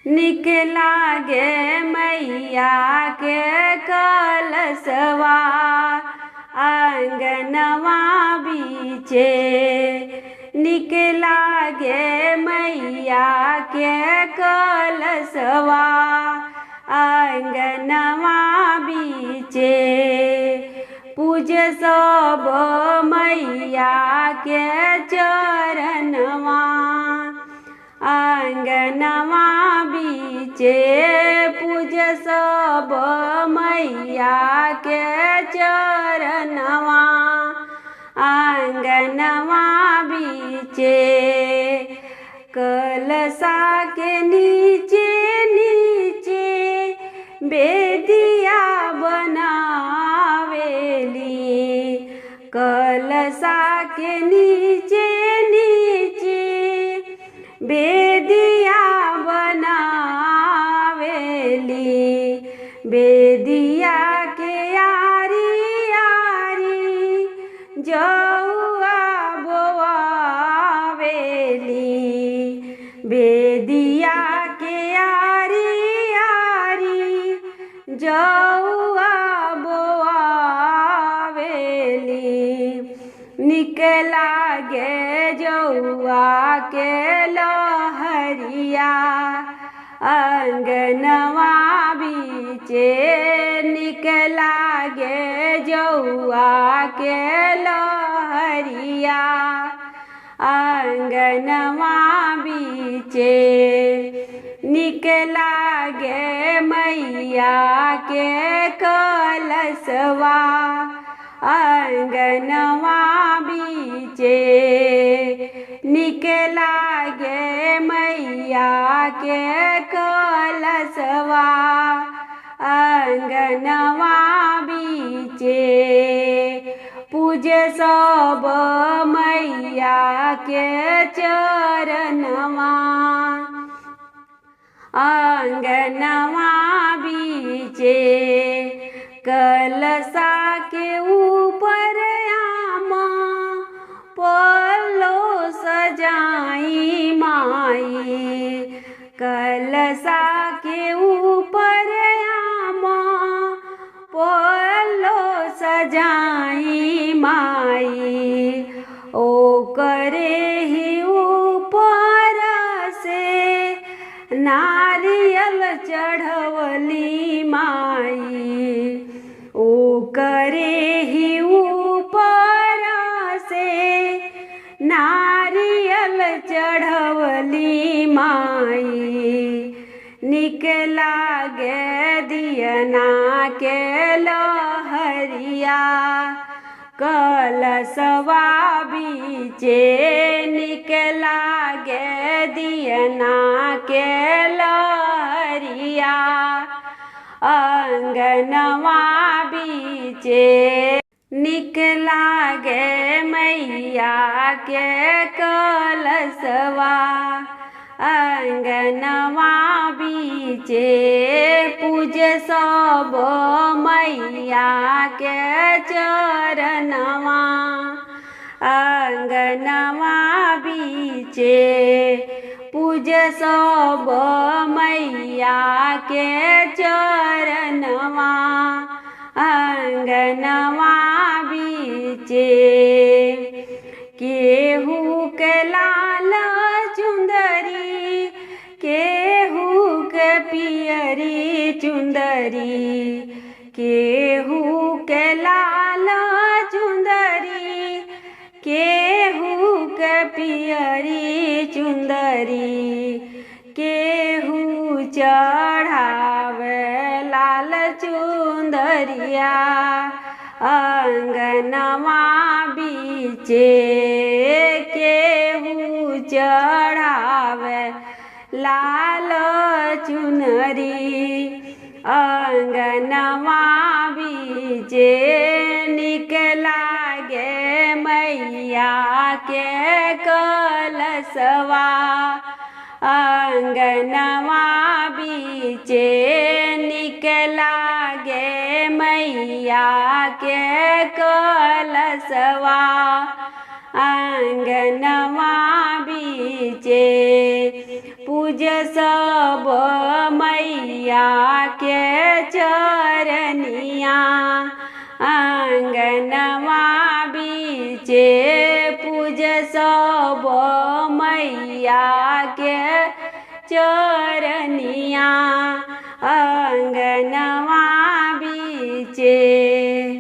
निक लागे मैया के कलशवा आंगनवा बीचे। निक लागे मैया के कलशवा आंगनवा बीचे। पूज सब मैया के चरणवा आंगनवा बीचे। पूज सब मैया के चरणवा आंगनवा बीचे। कलशा के नीचे नीचे बेदिया बनावेली। कलशा के नीचे नीचे बेदिया बनावेली। बेदिया के यारी यारी जौआ बोआवेली। बेदिया के यारी यारी जौआ बोआवेली। निक लागे जौआ के लहरिया आंगनवा बीचे। निक लागे जौआ के लहरिया आंगनवा बीचे। निक लागे मैया के कलशवा आंगनवा बीचे। निक लागे मैया के कलशवा आंगनवा बीचे। पूज सब मैया के चरणवा आंगनवा बीचे। कलशा के ऊपर आमा पल्लो सजाई माई। कलशा के ऊपर आमा पल्लो सजाई माई। ओ करे ही ऊपर से नारियल चढ़वली माई। ओ करे ही ऊपर से नारियल चढ़वली माई। निक लागे दियना के लहरिया कलशवा बीचे। निक लागे दियना के लहरिया आंगनवा बीचे। निक लागे मैया के कलशवा आंगनवा बीचे। पूज सब मैया के चरणवा आंगनवा बीचे। पूज सब मैया के चरणवा आंगनवा बीचे। केहू के लाल चुंदरी केहू के पियरी चुंदरी। केहू के लाल चुंदरी केहू के पियरी चुंदरी। केहू चढ़ावे लाल चुंदरिया आंगनवा बीचे। केहू चढ़ावे लाल चुनरी आंगनवा बीचे। निक लागे मैया के कलशवा आंगनवा बीचे। निक लागे मैया के कलशवा आंगनवा बीचे। पूज सब मैया के चरनिया आंगनवा बीचे पूज सब मैया के चरनिया